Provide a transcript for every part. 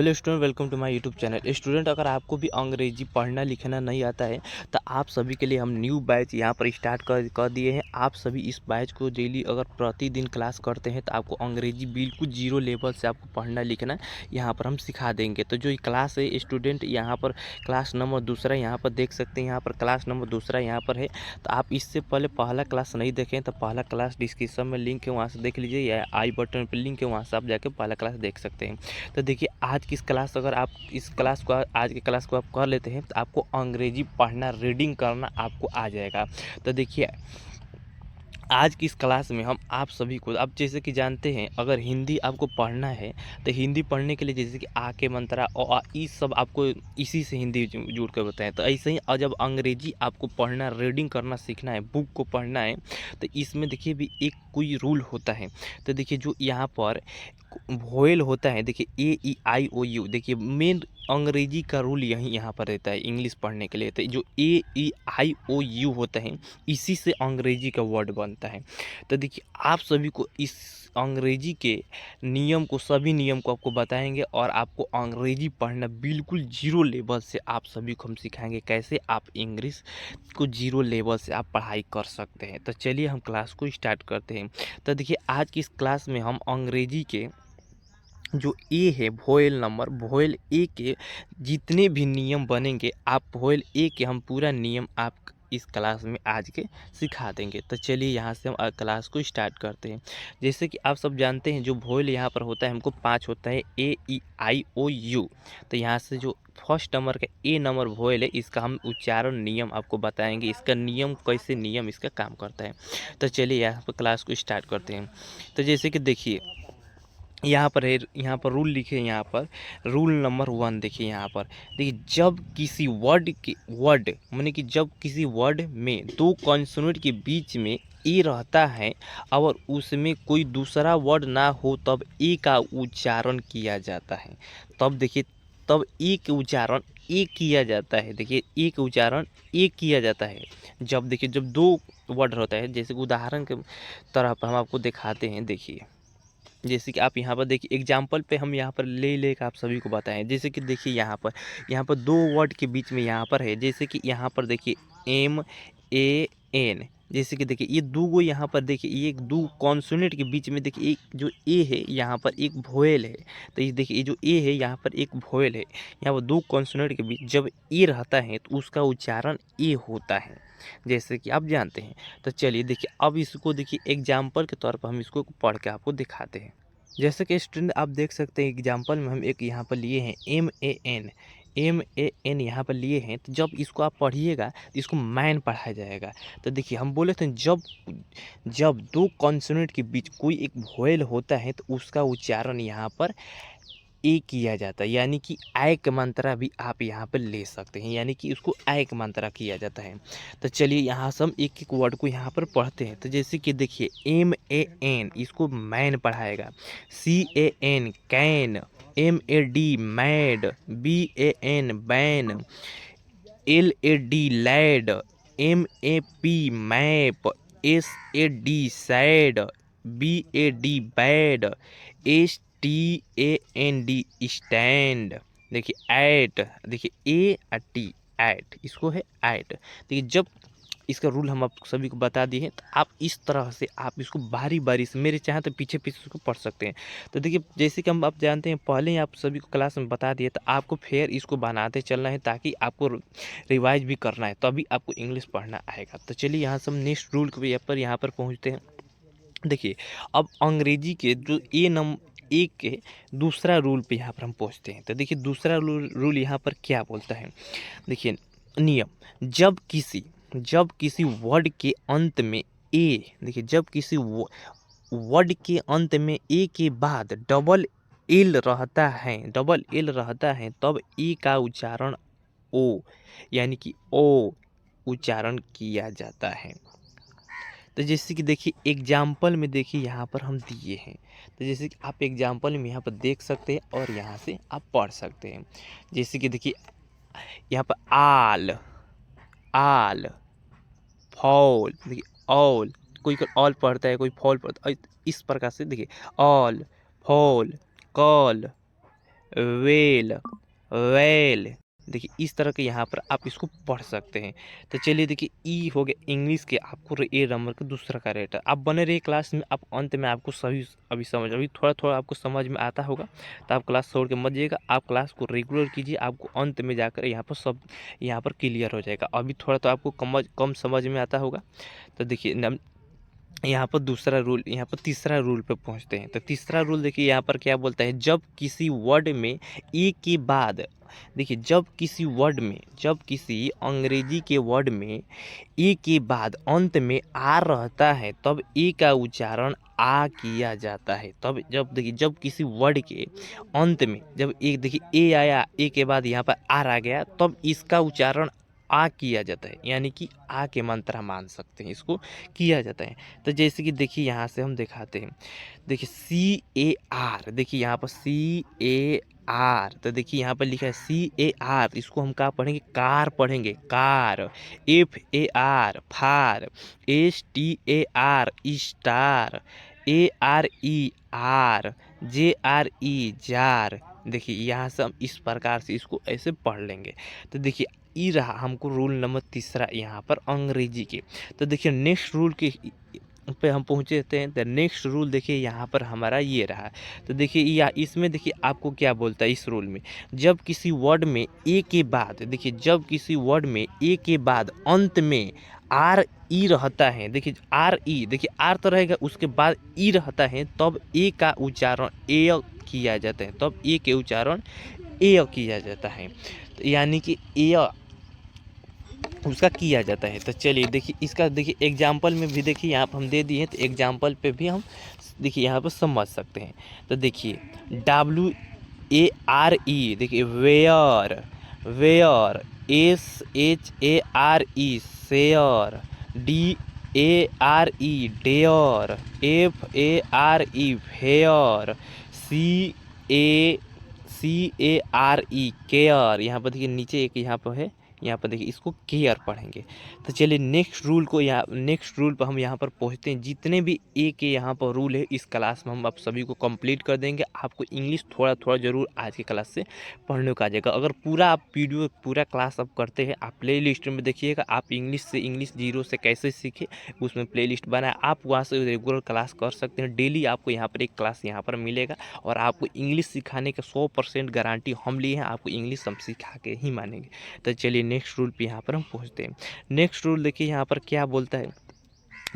तो hello student, welcome to my YouTube channel. Student, अगर आपको भी अंग्रेजी पढ़ना लिखना नहीं आता है तो आप सभी के लिए हम न्यू बैच यहाँ पर स्टार्ट कर दिए हैं। आप सभी इस बैच को डेली अगर प्रतिदिन क्लास करते हैं तो आपको अंग्रेजी बिल्कुल जीरो लेवल से आपको पढ़ना लिखना यहाँ पर हम सिखा देंगे। तो जो ये क्लास है स्टूडेंट, यहाँ पर क्लास नंबर दूसरा यहाँ पर देख सकते हैं, यहाँ पर क्लास नंबर दूसरा यहाँ पर है। तो आप इससे पहले पहला क्लास नहीं देखें तो पहला क्लास डिस्क्रिप्शन में लिंक है, वहाँ से देख लीजिए, या आई बटन पर लिंक है, वहाँ से आप जाके पहला क्लास देख सकते हैं। तो देखिए, आज की इस क्लास अगर आप इस क्लास को आज की क्लास को आप कर लेते हैं तो आपको अंग्रेजी पढ़ना, रीडिंग करना आपको आ जाएगा। तो देखिए, आज की इस क्लास में हम आप सभी को, आप जैसे कि जानते हैं, अगर हिंदी आपको पढ़ना है तो हिंदी पढ़ने के लिए जैसे कि आ के मंत्रा और ई सब आपको इसी से हिंदी जुड़ कर बताएं। तो ऐसे ही और जब अंग्रेजी आपको पढ़ना, रीडिंग करना सीखना है, बुक को पढ़ना है, तो इसमें देखिए भी एक कोई रूल होता है। तो देखिए, जो यहाँ पर वोएल होता है, देखिए ए ई आई ओ यू, देखिए मेन अंग्रेजी का रूल यहाँ पर रहता है इंग्लिश पढ़ने के लिए। तो जो ए ई आई ओ यू होता है, इसी से अंग्रेजी का वर्ड बनता है। तो देखिए, आप सभी को इस अंग्रेजी के नियम को, सभी नियम को आपको बताएंगे और आपको अंग्रेजी पढ़ना बिल्कुल जीरो लेवल से आप सभी को हम सिखाएंगे कैसे आप इंग्लिश को जीरो लेवल से आप पढ़ाई कर सकते हैं। तो चलिए हम क्लास को स्टार्ट करते हैं। तो देखिए, आज की इस क्लास में हम अंग्रेजी के जो ए है, वोएल नंबर, वोएल ए के जितने भी नियम बनेंगे, आप वोएल ए के हम पूरा नियम आप इस क्लास में आज के सिखा देंगे। तो चलिए यहाँ से हम क्लास को स्टार्ट करते हैं। जैसे कि आप सब जानते हैं, जो वोएल यहाँ पर होता है हमको 5 होता है, ए ई आई ओ यू। तो यहाँ से जो फर्स्ट नंबर का ए नंबर वोएल है, इसका हम उच्चारण नियम आपको बताएंगे, इसका नियम कैसे नियम इसका काम करता है। तो चलिए यहाँ पर क्लास को स्टार्ट करते हैं। तो जैसे कि देखिए, यहाँ पर है, यहाँ पर रूल लिखे, यहाँ पर रूल नंबर 1 देखिए। यहाँ पर देखिए, जब किसी वर्ड माने कि जब किसी वर्ड में दो कॉन्सोनेंट के बीच में ए रहता है और उसमें कोई दूसरा वर्ड ना हो, तब ए का उच्चारण किया जाता है। तब देखिए, तब ए के उच्चारण ए किया जाता है। देखिए, ए का उच्चारण ए किया जाता है। जब देखिए, जब दो वर्ड होता है, जैसे उदाहरण के तरह पर हम आपको दिखाते हैं। देखिए, जैसे कि आप यहाँ पर देखिए, एग्जाम्पल पे हम यहाँ पर ले कर आप सभी को बताएं। जैसे कि देखिए, यहाँ पर दो वर्ड के बीच में यहाँ पर है, जैसे कि यहाँ पर देखिए एम ए एन। जैसे कि देखिए, ये दो गो यहाँ पर देखिए, ये दो कॉन्सोनेंट के बीच में देखिए, एक जो ए है यहाँ पर एक वोएल है। तो ये देखिए, ये जो ए है यहाँ पर एक वोएल है। यहाँ पर दो कॉन्सोनेंट के बीच जब ए रहता है तो उसका उच्चारण ए होता है, जैसे कि आप जानते हैं। तो चलिए देखिए, अब इसको देखिए एग्जाम्पल के तौर पर हम इसको पढ़ के आपको दिखाते हैं। जैसे कि स्टूडेंट, आप देख सकते हैं एग्जाम्पल में हम एक यहाँ पर लिए हैं एम ए एन यहाँ पर लिए हैं। तो जब इसको आप पढ़िएगा तो इसको मैन पढ़ाया जाएगा। तो देखिए, हम बोले थे जब जब दो कॉन्सोनेंट के बीच कोई एक वोएल होता है तो उसका उच्चारण यहाँ पर ए किया जाता है, यानी कि आय का मात्रा भी आप यहाँ पर ले सकते हैं, यानी कि उसको आय का मात्रा किया जाता है। तो चलिए यहाँ से हम एक एक वर्ड को यहाँ पर पढ़ते हैं। तो जैसे कि देखिए, एम ए एन, इसको मैन पढ़ाएगा। C A N can, M A D mad, B A N ban, L A D lad, M A P map, S A D sad, B A D bad, S T A N D stand. देखिए at, देखिए A और T, eight, इसको है eight. देखिए, जब इसका rule हम आप सभी को बता दिए हैं, तो आप इस तरह से आप इसको बारी बारी से, मेरे चाहे तो पीछे पीछे इसको पढ़ सकते हैं। तो देखिए, जैसे कि हम आप जानते हैं, पहले ही आप सभी को क्लास में बता दिए, तो आपको फिर इसको बनाते चलना है, ताकि आपको रिवाइज भी करना है, तभी आपको इंग्लिश पढ़ना आएगा। तो चलिए यहाँ से हम नेक्स्ट रूल के यहाँ पर पहुँचते हैं। देखिए, अब अंग्रेजी के जो एक के दूसरा रूल पे यहाँ पर हम पहुँचते हैं। तो देखिए, दूसरा रूल यहाँ पर क्या बोलता है। देखिए, नियम, जब किसी वर्ड के अंत में ए, देखिए जब किसी वर्ड के अंत में ए के बाद डबल एल रहता है, तब ए का उच्चारण ओ, यानी कि ओ उच्चारण किया जाता है। तो जैसे कि देखिए, एग्जाम्पल में देखिए यहाँ पर हम दिए हैं। तो जैसे कि आप एग्जाम्पल में यहाँ पर देख सकते हैं और यहाँ से आप पढ़ सकते हैं। जैसे कि देखिए, यहाँ पर आल फॉल, देखिए ऑल, कोई ऑल पढ़ता है, कोई फॉल पढ़ता है, इस प्रकार से देखिए all, fall, call, well, well. देखिए इस तरह के यहाँ पर आप इसको पढ़ सकते हैं। तो चलिए देखिए ई हो गया इंग्लिश के आपको ए नंबर का दूसरा का रेट है। आप बने रहिए क्लास में, आप अंत में आपको सभी अभी समझ अभी थोड़ा-थोड़ा आपको समझ में आता होगा, तो आप क्लास छोड़ के मत जाइएगा। आप क्लास को रेगुलर कीजिए, आपको अंत में जाकर यहाँ पर सब यहाँ पर क्लियर हो जाएगा। अभी थोड़ा तो आपको कम समझ में आता होगा। तो देखिए यहाँ पर दूसरा रूल, यहाँ पर तीसरा रूल पे पहुँचते हैं। तो तीसरा रूल देखिए यहाँ पर क्या बोलता है, जब किसी वर्ड में ए के बाद, देखिए जब किसी अंग्रेजी के वर्ड में ए के बाद अंत में आ रहता है तब ए का उच्चारण आ किया जाता है। तब जब देखिए जब किसी वर्ड के अंत में जब एक देखिए ए आया, ए के बाद यहाँ पर आर आ गया, तब इसका उच्चारण आ किया जाता है, यानी कि आ के मात्रा मान सकते हैं, इसको किया जाता है। तो जैसे कि देखिए यहाँ से हम दिखाते हैं, देखिए सी ए आर, देखिए यहाँ पर सी ए आर, तो देखिए यहाँ पर लिखा है सी ए आर, इसको हम क्या पढ़ेंगे, कार पढ़ेंगे, car. F A R far, S T A R star, A R E are, J A R jar. देखिए यहाँ से हम इस प्रकार से इसको ऐसे पढ़ लेंगे। तो देखिए ई रहा हमको रूल नंबर तीसरा यहाँ पर अंग्रेजी के। तो देखिए नेक्स्ट रूल के पे हम पहुँचे थे। तो नेक्स्ट रूल देखिए यहाँ पर हमारा ये रहा। तो देखिए या इसमें देखिए आपको क्या बोलता है इस रूल में, जब किसी वर्ड में ए के बाद, देखिए जब किसी वर्ड में ए के बाद अंत में आर ई रहता है, देखिए आर ई, देखिए आर तो रहेगा उसके बाद ई रहता है, तब ए का उच्चारण ए किया जाता है, तब ए के उच्चारण ए किया जाता है। तो यानी कि ए उसका किया जाता है। तो चलिए देखिए इसका देखिए एग्जाम्पल में भी देखिए यहाँ पर हम दे दिए हैं, तो एग्जाम्पल पे भी हम देखिए यहाँ पर समझ सकते हैं। तो देखिए WARE, देखिए ware, ware, SHARE share, DARE dare, FARE fare, CARE care. यहाँ पर देखिए नीचे एक यहाँ पर है, यहाँ पर देखिए इसको केयर पढ़ेंगे। तो चलिए नेक्स्ट रूल को नेक्स्ट रूल पर हम यहाँ पर पहुँचते हैं। जितने भी ए के यहाँ पर रूल है इस क्लास में हम आप सभी को कंप्लीट कर देंगे। आपको इंग्लिश थोड़ा थोड़ा ज़रूर आज की क्लास से पढ़ने को आ जाएगा। अगर पूरा आप वीडियो पूरा क्लास आप करते हैं, आप प्ले लिस्ट में देखिएगा, आप इंग्लिश जीरो से कैसे सीखे उसमें प्ले लिस्ट बनाए, आप वहाँ से रेगुलर क्लास कर सकते हैं। डेली आपको यहाँ पर एक क्लास यहाँ पर मिलेगा और आपको इंग्लिश सिखाने का 100% गारंटी हम लिए हैं। आपको इंग्लिश हम सिखा के ही मानेंगे। तो चलिए नेक्स्ट रूल पे यहाँ पर हम पहुँचते हैं। नेक्स्ट रूल देखिए यहाँ पर क्या बोलता है,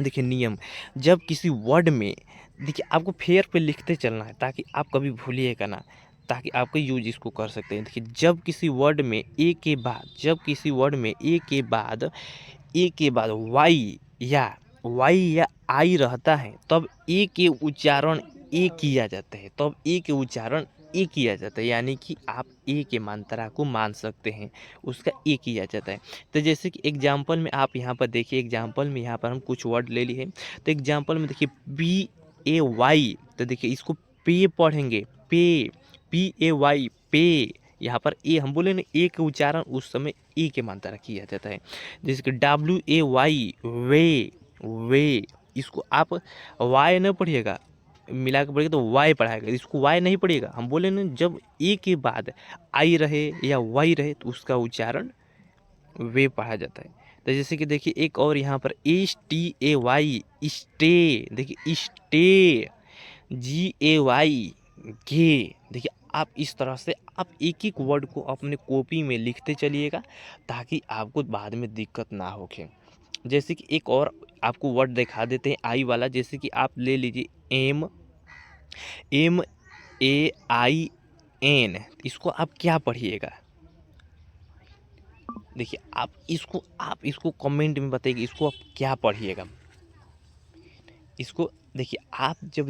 देखिए नियम, जब किसी वर्ड में, देखिए आपको फेयर पे लिखते चलना है ताकि आप कभी भूलिएगा ना, ताकि आपको यूज इसको कर सकते हैं। देखिए जब किसी वर्ड में ए के बाद, जब किसी वर्ड में ए के बाद वाई या आई रहता है, तब ए के उच्चारण ए किया जाता है, तब ए के उच्चारण ए किया जाता है, यानी कि आप ए के मात्रा को मान सकते हैं, उसका ए किया जाता है। तो जैसे कि एग्जाम्पल में आप यहाँ पर देखिए, एग्जाम्पल में यहाँ पर हम कुछ वर्ड ले लिए हैं। तो एग्जाम्पल में देखिए PAY, तो देखिए इसको पे पढ़ेंगे, पे, PAY पे। यहाँ पर ए हम बोले ना, ए के उच्चारण उस समय ए के मात्रा किया जाता है। जैसे कि WAY वे, इसको आप वाई न पढ़िएगा, मिला के पढ़िएगा तो वाई पढ़ाएगा, इसको वाई नहीं पढ़िएगा। हम बोले ना जब ए के बाद आई रहे या वाई रहे तो उसका उच्चारण वे पढ़ा जाता है। तो जैसे कि देखिए एक और यहाँ पर STAY स्टे, देखिए स्टे, GAY गे। देखिए आप इस तरह से आप एक एक वर्ड को अपने कॉपी में लिखते चलिएगा ताकि आपको बाद में दिक्कत ना होके। जैसे कि एक और आपको वर्ड दिखा देते हैं आई वाला, जैसे कि आप ले लीजिए MAIN, इसको आप क्या पढ़िएगा, देखिए आप इसको कमेंट में बताइए इसको आप क्या पढ़िएगा। इसको देखिए आप जब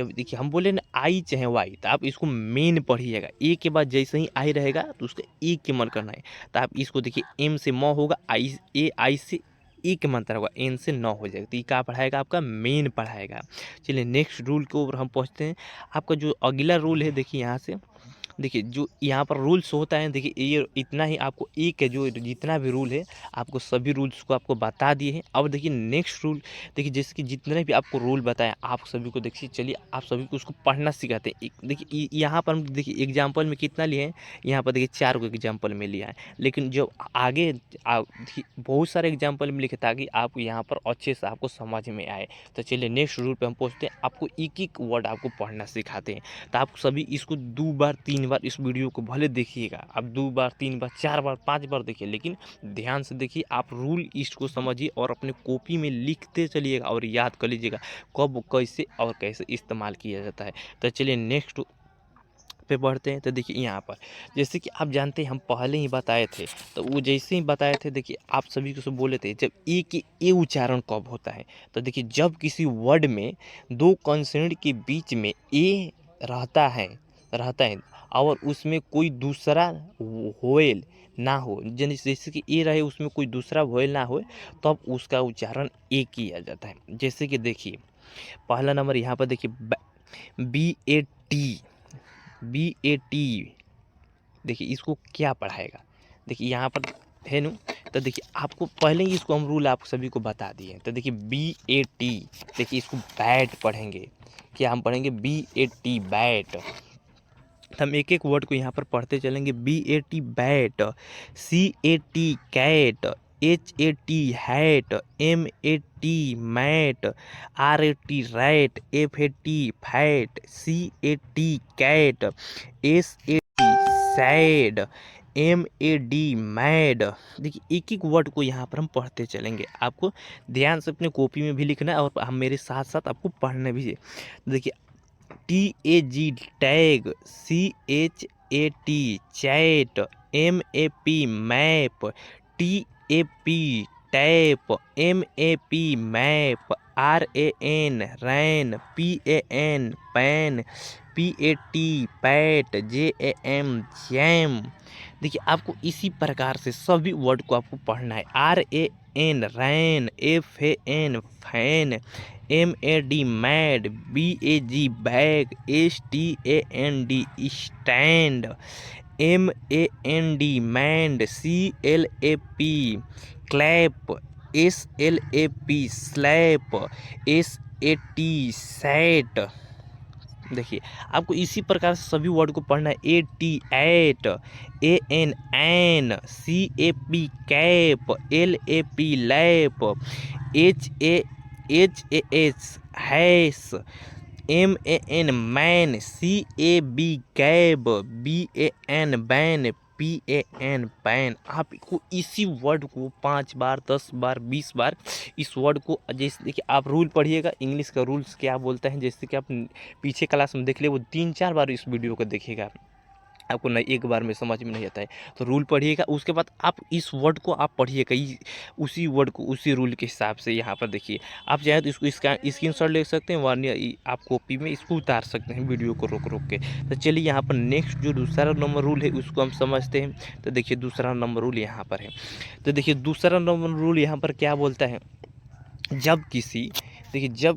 देखिए हम बोले ना आई चाहे वाई, तो आप इसको मेन पढ़िएगा। ए के बाद जैसे ही आई रहेगा तो उसका ए के मन करना है। तो आप इसको देखिए एम से म होगा, आई से ए के मात्रा होगा, एन से न हो जाएगा, तो ये क्या पढ़ाएगा, आपका मेन पढ़ाएगा। चलिए नेक्स्ट रूल के ऊपर हम पहुँचते हैं। आपका जो अगला रूल है देखिए यहाँ से, देखिए जो यहाँ पर रूल्स होता है, देखिए ये इतना ही आपको एक है, जो जितना भी रूल है आपको सभी रूल्स को आपको बता दिए हैं। अब देखिए नेक्स्ट रूल, देखिए जैसे कि जितने भी आपको रूल बताए आप सभी को देखिए, चलिए आप सभी को उसको पढ़ना सिखाते हैं। देखिए यहाँ पर हम देखिए एग्जाम्पल में कितना लिए हैं, यहाँ पर देखिए 4 को एग्जाम्पल में लिया है, लेकिन जो आगे देखिए बहुत सारे एग्जाम्पल में लिखे ताकि आप यहाँ पर अच्छे से आपको समझ में आए। तो चलिए नेक्स्ट रूल पे हम पहुँचते हैं, आपको एक एक वर्ड आपको पढ़ना सिखाते हैं। तो आप सभी इसको 2 बार 3 बार इस वीडियो को भले देखिएगा, आप 2 बार 3 बार 4 बार 5 बार देखिए, लेकिन ध्यान से देखिए, आप रूल इसको समझिए और अपने कॉपी में लिखते चलिएगा और याद कर लीजिएगा कब कैसे और कैसे इस्तेमाल किया जाता है। तो चलिए नेक्स्ट पे बढ़ते हैं। तो देखिए यहाँ पर जैसे कि आप जानते हैं हम पहले ही बताए थे, तो वो जैसे ही बताए थे देखिए आप सभी को सब बोले थे जब ए के ए उच्चारण कब होता है। तो देखिए जब किसी वर्ड में 2 कंसोनेंट के बीच में ए रहता है और उसमें कोई दूसरा वोवेल ना हो, जैसे कि ए रहे उसमें कोई दूसरा वोवेल ना हो, तब उसका उच्चारण ए किया जाता है। जैसे कि देखिए पहला नंबर यहाँ पर देखिए BAT देखिए इसको क्या पढ़ाएगा, देखिए यहाँ पर है नु। तो देखिए आपको पहले ही इसको हम रूल आप सभी को बता दिए। तो देखिए BAT, देखिए इसको बैट पढ़ेंगे। क्या हम पढ़ेंगे? BAT bat. हम एक एक वर्ड को यहाँ पर पढ़ते चलेंगे। BAT bat, CAT cat, HAT hat, MAT mat, RAT rat, FAT fat, CAT cat, SAT sad, MAD mad. देखिए एक एक वर्ड को यहाँ पर हम पढ़ते चलेंगे, आपको ध्यान से अपने कॉपी में भी लिखना है और हम मेरे साथ साथ आपको पढ़ना भी है। देखिए TAG tag, CHAT chat, MAP map, TAP tap, MAP map, RAN रैन, PAN pan, PAT PAT, JAM jam. देखिए आपको इसी प्रकार से सभी वर्ड को आपको पढ़ना है। RAN ran, FAN fan, MAD mad, BAG bag, STAND stand, MAND मैंड, CLAP clap, SLAP slap, SAT sat. देखिए आपको इसी प्रकार से सभी वर्ड को पढ़ना है। AT at, AN an, CAP cap, LAP lap, HAS hash, MAN man, CAB cab, BAN ban, PAN pan. आपको इसी वर्ड को 5 बार 10 बार 20 बार इस वर्ड को, जैसे देखिए आप रूल पढ़िएगा, इंग्लिश का रूल्स क्या बोलता है, जैसे कि आप पीछे क्लास में देख लिए, वो 3-4 बार इस वीडियो को देखिएगा, आपको नहीं एक बार में समझ में नहीं आता है। तो रूल पढ़िएगा, उसके बाद आप इस वर्ड को आप पढ़िएगा, उसी वर्ड को उसी रूल के हिसाब से। यहाँ पर देखिए आप चाहे तो इसको इसका स्क्रीनशॉट ले सकते हैं, वरना आप कॉपी में इसको उतार सकते हैं वीडियो को रोक रोक के। तो चलिए यहाँ पर नेक्स्ट जो दूसरा नंबर रूल है उसको हम समझते हैं। तो देखिए दूसरा नंबर रूल यहाँ पर है। तो देखिए दूसरा नंबर रूल यहाँ पर क्या बोलता है, जब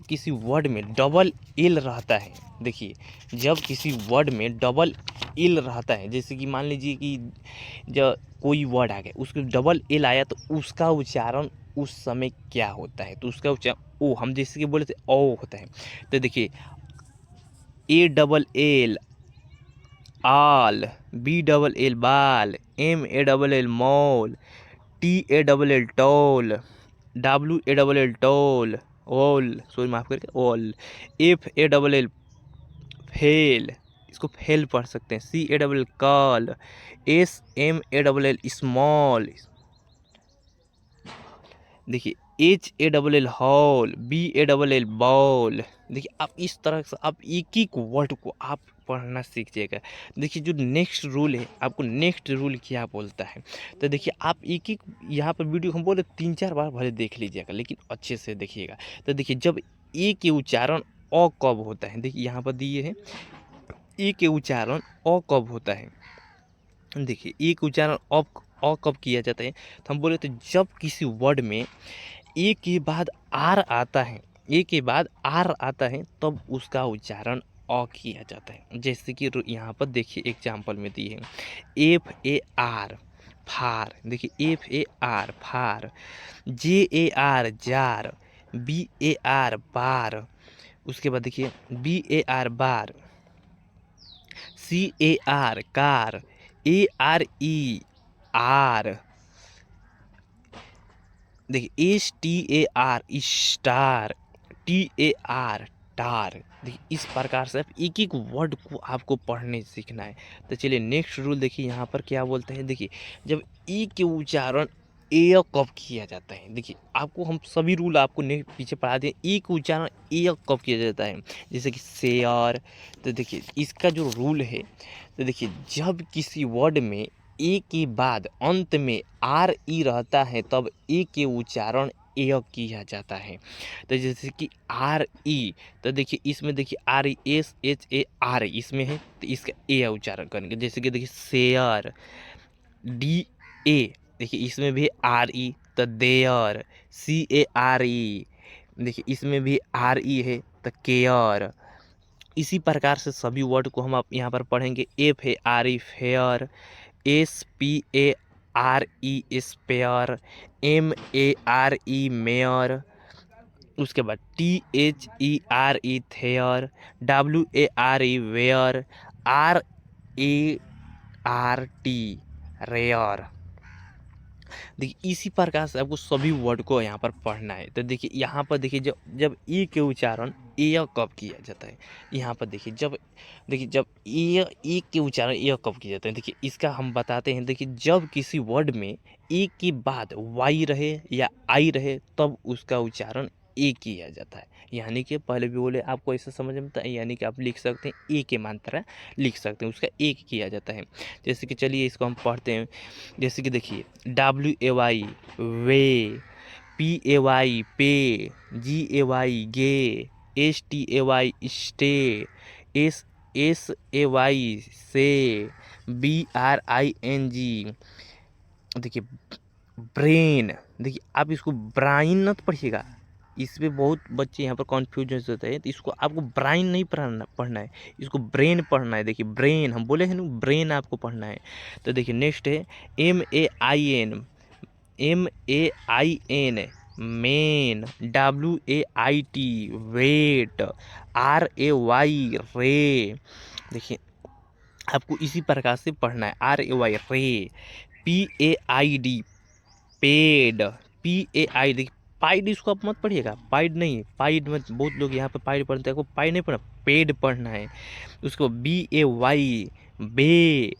किसी वर्ड में डबल एल रहता है, देखिए जब किसी वर्ड में डबल एल रहता है, जैसे कि मान लीजिए कि जब कोई वर्ड आ गया उसके डबल एल आया, तो उसका उच्चारण उस समय क्या होता है? तो उसका उच्चारण ओ, हम जैसे कि बोले थे ओ होता है। तो देखिए ALL all, BLL ball, MALL mall, TALL tall, WALL tall, all, sorry माफ़ करिए, ऑल, FALL फेल, इसको फेल पढ़ सकते हैं। CALL कॉल, SMALL स्मॉल, देखिए HALL हॉल, BALL बॉल। देखिए आप इस तरह से आप एक एक वर्ड को आप पढ़ना सीख जाएगा। देखिए जो नेक्स्ट रूल है, आपको नेक्स्ट रूल क्या बोलता है, तो देखिए आप एक एक यहाँ पर वीडियो हम बोले 3-4 बार भले देख लीजिएगा, लेकिन अच्छे से देखिएगा। तो देखिए जब ए के उच्चारण अ कब होता है, देखिए यहाँ पर दिए हैं ए के उच्चारण अ कब होता है। देखिए ए के उच्चारण अ कब किया जाता है, तो हम बोले तो जब किसी वर्ड में ए के बाद आर आता है, ए के बाद आर आता है, तब उसका उच्चारण अ किया जाता है। जैसे कि यहाँ पर देखिए एग्जाम्पल में दी है, FAR फार, देखिए FAR far, JAR jar, BAR bar, उसके बाद देखिए BAR bar, CAR car, ARE are, देखिए STAR स्टार, TAR टार। देखिए इस प्रकार से आप एक एक वर्ड को आपको पढ़ने सीखना है। तो चलिए नेक्स्ट रूल देखिए यहाँ पर क्या बोलते हैं। देखिए जब ई के उच्चारण ए कब किया जाता है, देखिए आपको हम सभी रूल आपको पीछे पढ़ा दिए। ई का उच्चारण ए कब किया जाता है, जैसे कि शेयर। तो देखिए इसका जो रूल है, तो देखिए जब किसी वर्ड में ए के बाद अंत में RE रहता है तब ए के उच्चारण ए किया जाता है। तो जैसे कि RE, तो देखिए इसमें देखिए RESHAR इसमें है, तो इसका ए उच्चारण करेंगे। जैसे कि देखिए शेयर, DA, देखिए इसमें भी RE, तो देयर, CARE, देखिए इसमें भी RE है, तो केयर। इसी प्रकार से सभी वर्ड को हम आप यहाँ पर पढ़ेंगे। FARE fare, SPARE spare, MARE mare, उसके बाद THERE there, WARE ware, RART rare. देखिए इसी प्रकार से आपको सभी वर्ड को यहाँ पर पढ़ना है। तो देखिए यहाँ पर देखिए जब जब ई के उच्चारण ए कब किया जाता है, यहाँ पर देखिए जब ए के उच्चारण ए कब किया जाता है, देखिए इसका हम बताते हैं। देखिए जब किसी वर्ड में ए के बाद वाई रहे या आई रहे तब उसका उच्चारण ए किया जाता है। यानी कि पहले भी बोले आपको ऐसा समझ में आता है, यानी कि आप लिख सकते हैं ए के मात्रा लिख सकते हैं, उसका एक किया जाता है। जैसे कि चलिए इसको हम पढ़ते हैं। जैसे कि देखिए WAY वे, PAY पे, GAY गे, STAY स्टे, SAY से, BRING, देखिए ब्रेन। देखिए आप इसको ब्राइन मत पढ़िएगा, इसमें बहुत बच्चे यहाँ पर कन्फ्यूज होते हैं। तो इसको आपको ब्राइन नहीं पढ़ना है, इसको ब्रेन पढ़ना है। देखिए ब्रेन हम बोले हैं ना, ब्रेन आपको पढ़ना है। तो देखिए नेक्स्ट है MAIN main, WAIT wait, RAY ray. देखिए आपको इसी प्रकार से पढ़ना है। RAY रे, PAID पेड, PAI, देखिए पाइड इसको आप मत पढ़िएगा, पाइड नहीं, पाइड मत, बहुत लोग यहाँ पे पाइड पढ़ते हैं, आपको पाइड नहीं पढ़ना, पेड पढ़ना है। उसको BAY बे,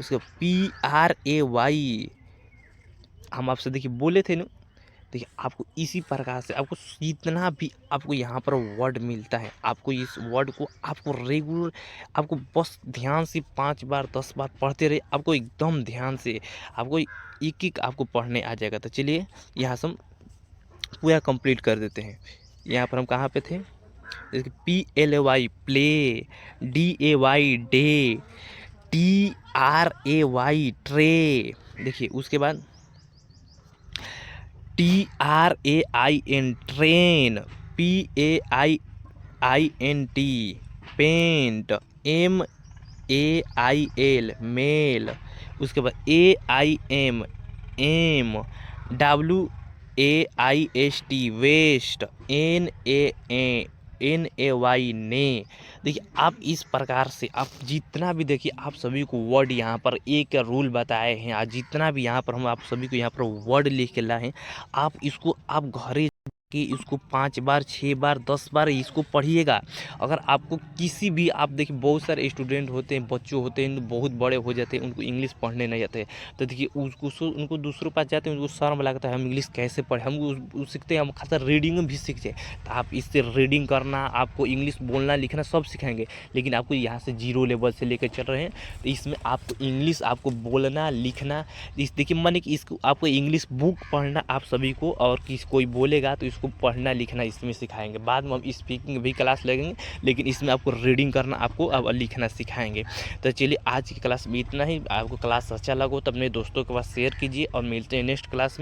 उसको PRAY। हम आपसे देखिए बोले थे ना, देखिए आपको इसी प्रकार से आपको जितना भी आपको यहाँ पर वर्ड मिलता है, आपको इस वर्ड को आपको रेगुलर आपको बस ध्यान से 5 बार 10 बार पढ़ते रहे, आपको एकदम ध्यान से आपको एक एक आपको पढ़ने आ जाएगा। तो चलिए यहाँ से हम पूरा कंप्लीट कर देते हैं। यहाँ पर हम कहाँ पे थे, जैसे PLAY play, DAY day, TRAY tray. देखिए उसके बाद TRAIN train, PAINT paint, MAIL mail, उसके बाद AIM aim, WAIST waist, NAY nay. देखिए आप इस प्रकार से आप जितना भी देखिए आप सभी को वर्ड यहाँ पर एक रूल बताए हैं, आज जितना भी यहाँ पर हम आप सभी को यहाँ पर वर्ड लिख के लाए हैं, आप इसको आप घरे कि इसको 5 बार 6 बार 10 बार इसको पढ़िएगा। अगर आपको किसी भी, आप देखिए बहुत सारे स्टूडेंट होते हैं, बच्चों होते हैं बहुत बड़े हो जाते हैं, उनको इंग्लिश पढ़ने नहीं आते, तो देखिए उनको दूसरों पास जाते हैं, उनको शर्म लगता है हम इंग्लिश कैसे पढ़े, हम सीखते हैं, हम खासा रीडिंग भी सीख जाए। तो आप इससे रीडिंग करना, आपको इंग्लिश बोलना लिखना सब सिखाएंगे, लेकिन आपको यहाँ से 0 लेवल से लेकर चल रहे हैं। तो इसमें आपको इंग्लिश आपको बोलना लिखना, इस देखिए माने कि इसको आपको इंग्लिश बुक पढ़ना आप सभी को, और कोई बोलेगा तो इसको पढ़ना लिखना इसमें सिखाएंगे। बाद में हम स्पीकिंग भी क्लास लगेंगे, लेकिन इसमें आपको रीडिंग करना आपको अब लिखना सिखाएंगे। तो चलिए आज की क्लास में इतना ही। आपको क्लास अच्छा लगा तो अपने दोस्तों के पास शेयर कीजिए, और मिलते हैं नेक्स्ट क्लास में।